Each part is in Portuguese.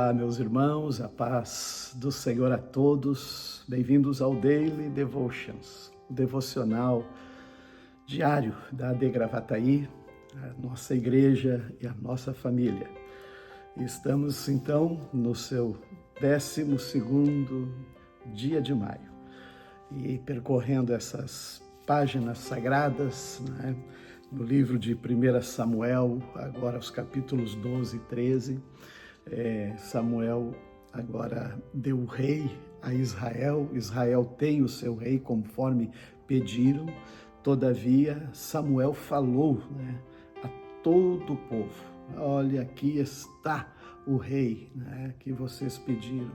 Olá, meus irmãos, a paz do Senhor a todos. Bem-vindos ao Daily Devotions, o devocional diário da AD Gravataí, a nossa igreja e a nossa família. Estamos, então, no seu 12º dia de maio e percorrendo essas páginas sagradas, né, no livro de 1 Samuel, agora os capítulos 12 e 13. Samuel agora deu o rei a Israel. Israel tem o seu rei conforme pediram. Todavia, Samuel falou, a todo o povo: olha, aqui está o rei, que vocês pediram.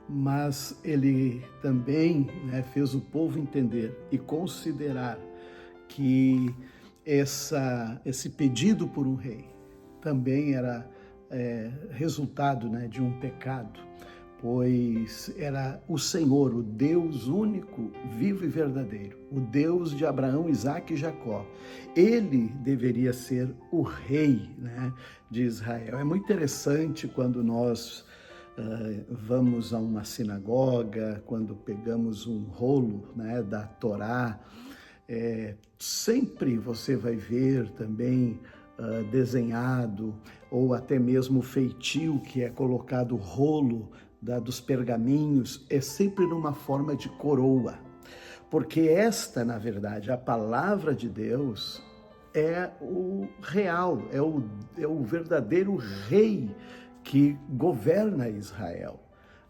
Mas ele também fez o povo entender e considerar que esse pedido por um rei também era resultado de um pecado, pois era o Senhor, o Deus único, vivo e verdadeiro, o Deus de Abraão, Isaque e Jacó. Ele deveria ser o rei de Israel. É muito interessante quando nós vamos a uma sinagoga, quando pegamos um rolo da Torá, sempre você vai ver também desenhado, ou até mesmo feitio que é colocado rolo dos pergaminhos, é sempre numa forma de coroa, porque esta, na verdade, a palavra de Deus é o real, é o verdadeiro rei que governa Israel.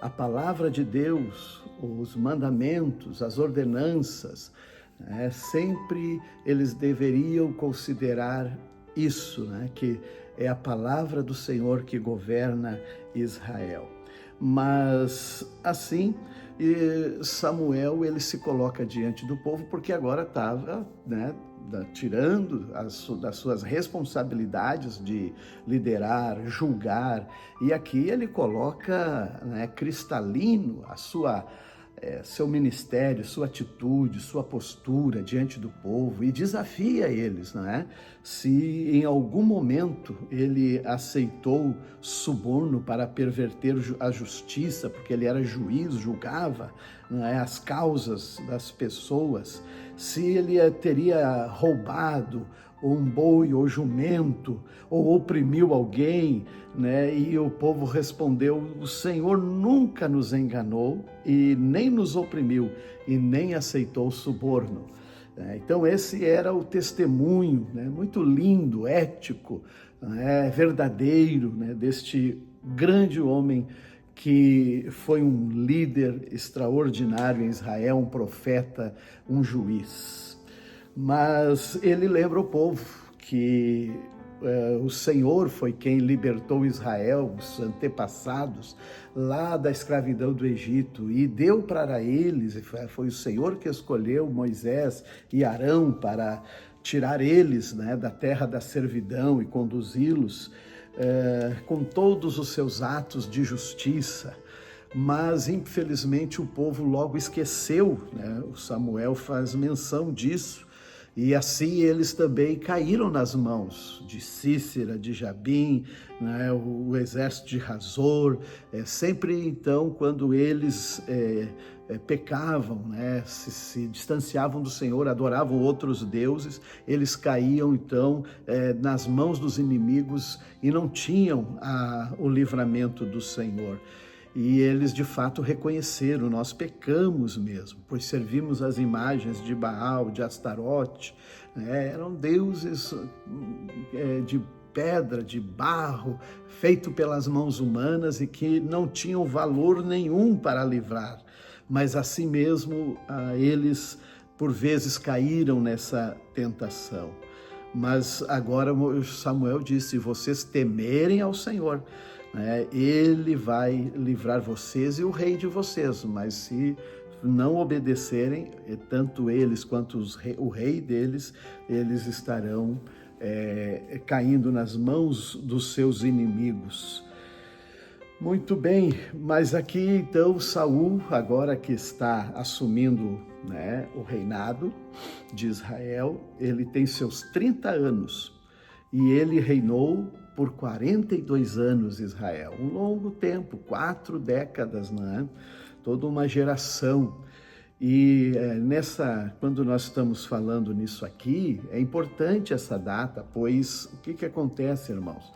A palavra de Deus, os mandamentos, as ordenanças, sempre eles deveriam considerar isso, que é a palavra do Senhor que governa Israel. Mas assim, Samuel ele se coloca diante do povo porque agora estava tirando das suas responsabilidades de liderar, julgar, e aqui ele coloca cristalino seu ministério, sua atitude, sua postura diante do povo e desafia eles, se em algum momento ele aceitou suborno para perverter a justiça, porque ele era juiz, julgava as causas das pessoas, se ele teria roubado um boi ou jumento, ou oprimiu alguém, e o povo respondeu: o Senhor nunca nos enganou e nem nos oprimiu e nem aceitou suborno. Então esse era o testemunho muito lindo, ético, verdadeiro, deste grande homem que foi um líder extraordinário em Israel, um profeta, um juiz. Mas ele lembra o povo que o Senhor foi quem libertou Israel, os antepassados, lá da escravidão do Egito, e deu para eles, foi o Senhor que escolheu Moisés e Arão para tirar eles da terra da servidão e conduzi-los com todos os seus atos de justiça. Mas, infelizmente, o povo logo esqueceu, o Samuel faz menção disso, e assim eles também caíram nas mãos de Sísera, de Jabim, o exército de Hazor. Sempre então, quando eles pecavam, se distanciavam do Senhor, adoravam outros deuses, eles caíam então nas mãos dos inimigos e não tinham o livramento do Senhor. E eles de fato reconheceram: nós pecamos mesmo, pois servimos as imagens de Baal, de Astarote, eram deuses de pedra, de barro, feito pelas mãos humanas e que não tinham valor nenhum para livrar. Mas assim mesmo eles por vezes caíram nessa tentação. Mas agora Samuel disse: se vocês temerem ao Senhor, ele vai livrar vocês e o rei de vocês, mas se não obedecerem, tanto eles quanto o rei deles, eles estarão caindo nas mãos dos seus inimigos. Muito bem, mas aqui então Saul, agora que está assumindo o reinado de Israel, ele tem seus 30 anos e ele reinou por 42 anos Israel, um longo tempo, 4 décadas, né? Toda uma geração. E quando nós estamos falando nisso aqui, é importante essa data, pois o que acontece, irmãos?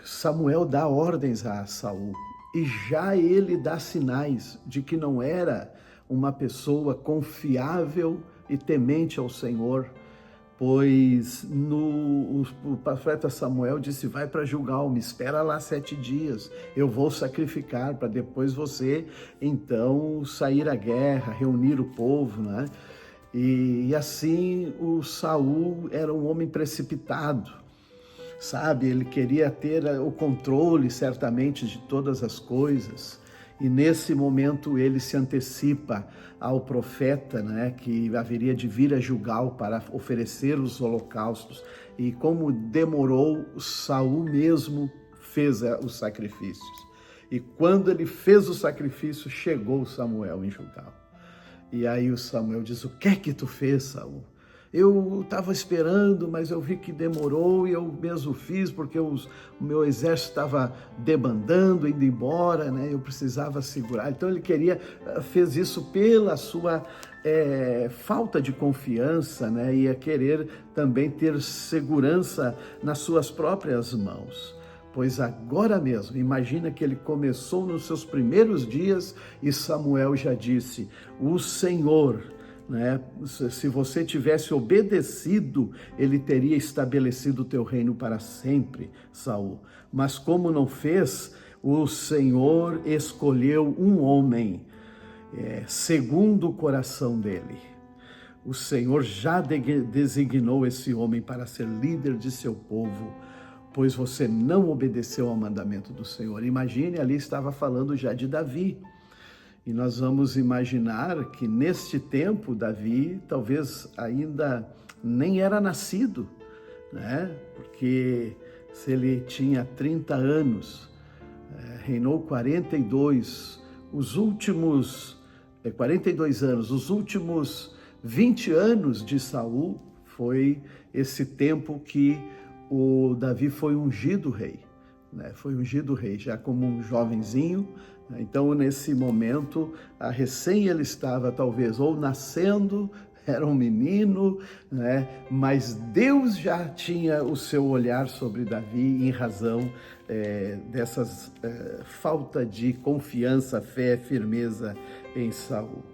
Samuel dá ordens a Saul e já ele dá sinais de que não era uma pessoa confiável e temente ao Senhor, pois o profeta Samuel disse: vai para Gilgal, me espera lá 7 dias, eu vou sacrificar para depois você então sair à guerra, reunir o povo, né? E assim o Saul era um homem precipitado, sabe? Ele queria ter o controle certamente de todas as coisas. E nesse momento ele se antecipa ao profeta, né, que haveria de vir a Gilgal para oferecer os holocaustos. E como demorou, Saul mesmo fez os sacrifícios. E quando ele fez o sacrifício, chegou Samuel em Gilgal. E aí o Samuel diz: o que é que tu fez, Saul? Eu estava esperando, mas eu vi que demorou e eu mesmo fiz, porque o meu exército estava debandando, indo embora, né? Eu precisava segurar. Então ele fez isso pela sua falta de confiança, né? E a querer também ter segurança nas suas próprias mãos. Pois agora mesmo, imagina que ele começou nos seus primeiros dias e Samuel já disse: o Senhor, né? Se você tivesse obedecido, ele teria estabelecido o teu reino para sempre, Saul. Mas como não fez, o Senhor escolheu um homem segundo o coração dele. O Senhor já designou esse homem para ser líder de seu povo, pois você não obedeceu ao mandamento do Senhor. Imagine, ali estava falando já de Davi. E nós vamos imaginar que neste tempo Davi talvez ainda nem era nascido, né? Porque se ele tinha 30 anos, reinou 42 anos, os últimos 20 anos de Saul foi esse tempo que o Davi foi ungido rei, né? Foi ungido rei já como um jovenzinho. Então, nesse momento, recém ele estava talvez ou nascendo, era um menino, né? Mas Deus já tinha o seu olhar sobre Davi em razão dessas falta de confiança, fé, firmeza em Saul.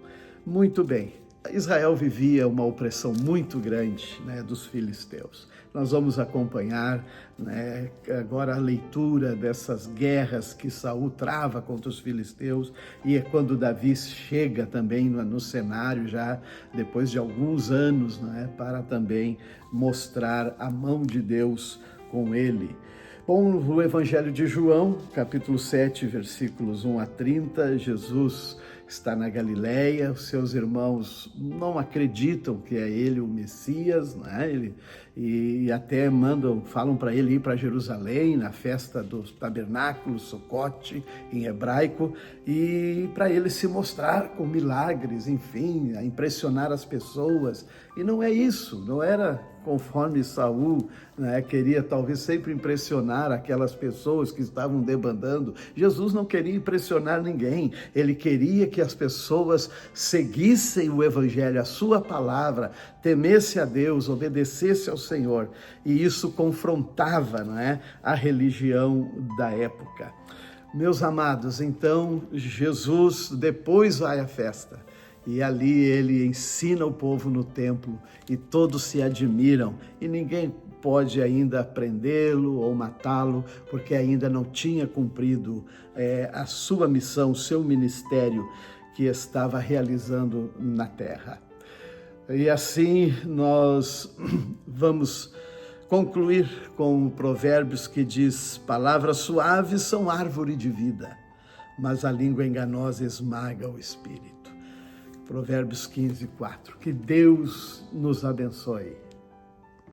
Muito bem. Israel vivia uma opressão muito grande, né, dos filisteus. Nós vamos acompanhar, né, agora a leitura dessas guerras que Saul trava contra os filisteus, e é quando Davi chega também no cenário, já depois de alguns anos, né, para também mostrar a mão de Deus com ele. Bom, no Evangelho de João, capítulo 7, versículos 1 a 30, Jesus está na Galileia, os seus irmãos não acreditam que é ele o Messias, né? E até falam para ele ir para Jerusalém, na festa dos tabernáculos, Sucote, em hebraico, e para ele se mostrar com milagres, enfim, a impressionar as pessoas. E não é isso, não era conforme Saul, né, queria talvez sempre impressionar aquelas pessoas que estavam debandando. Jesus não queria impressionar ninguém, ele queria que as pessoas seguissem o Evangelho, a sua palavra, temesse a Deus, obedecesse ao Senhor, e isso confrontava, né, a religião da época. Meus amados, então Jesus depois vai à festa, e ali ele ensina o povo no templo e todos se admiram e ninguém pode ainda prendê-lo ou matá-lo porque ainda não tinha cumprido a sua missão, o seu ministério que estava realizando na terra. E assim nós vamos concluir com Provérbios que diz: palavras suaves são árvore de vida, mas a língua enganosa esmaga o espírito. Provérbios 15, 4. Que Deus nos abençoe.